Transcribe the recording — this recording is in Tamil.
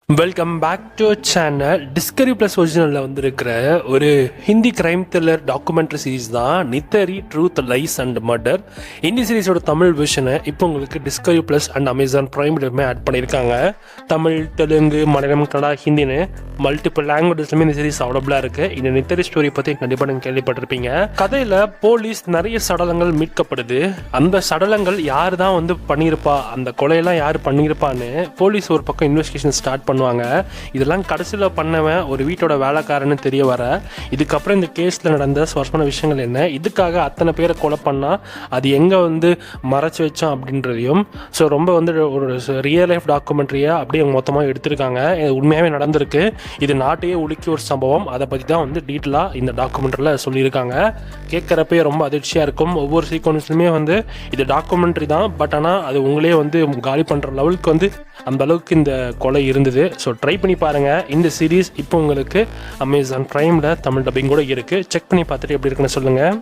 Welcome back to channel. Discovery plus ஒரிஜினலில் வந்திருக்கிற ஒரு Hindi crime thriller documentary series தான் Nithari truth lies and murder. இந்த சீரீஸோட தமிழ் விஷனை இப்போ உங்களுக்கு டிஸ்கவரி ப்ளஸ் அண்ட் அமேசான் ப்ரைம்லேயுமே ஆட் பண்ணியிருக்காங்க. தமிழ், தெலுங்கு, மலையாளம், கன்னடா, ஹிந்தின்னு மல்டிபிள் லாங்குவேஜஸ்லுமே இந்த சீரீஸ் அவைலபிளாக இருக்குது. இந்த நித்தரி ஸ்டோரி பற்றி கண்டிப்பாக நீங்கள் கேள்விப்பட்டிருப்பீங்க. கதையில் போலீஸ் நிறைய சடலங்கள் மீட்கப்படுது. அந்த சடலங்கள் யார் தான் பண்ணியிருப்பா, அந்த கொலையெல்லாம் யார் பண்ணியிருப்பான்னு போலீஸ் ஒரு பக்கம் இன்வெஸ்டிகேஷன் ஸ்டார்ட் பண்ணுவாங்க. இதெல்லாம் கடைசியில் பண்ணவன் ஒரு வீட்டோட வேலைக்காரன்னு தெரிய வர, இதுக்கப்புறம் இந்த கேஸில் நடந்த சுவாரஸ்யமான விஷயங்கள் என்ன, இதுக்காக அத்தனை பேரை கொலை பண்ணால் அது எங்கே மறைச்சு வச்சோம் அப்படின்றதையும் ரொம்ப ஒரு ரியல் லைஃப் டாக்குமெண்ட்ரியாக அப்படியே மொத்தமாக எடுத்திருக்காங்க. இது உண்மையாகவே நடந்திருக்கு. இது நாட்டையே உலுக்கி ஒரு சம்பவம். அதை பற்றி தான் டீட்டெயிலாக இந்த டாக்குமெண்ட்ரியில் சொல்லியிருக்காங்க. கேட்குறப்பே ரொம்ப அதிர்ச்சியாக இருக்கும். ஒவ்வொரு சீக்வன்ஸ்லையுமே இது டாக்குமெண்ட்ரி தான், பட் ஆனால் அது உங்களே காலி பண்ணுற லெவலுக்கு அந்த அளவுக்கு இந்த கொலை இருந்தது. ஸோ ட்ரை பண்ணி பாருங்கள். இந்த சீரீஸ் இப்போ உங்களுக்கு அமேசான் ப்ரைமில் தமிழ் டப்பிங் கூட இருக்குது. செக் பண்ணி பார்த்துட்டு எப்படி இருக்குன்னு சொல்லுங்கள்.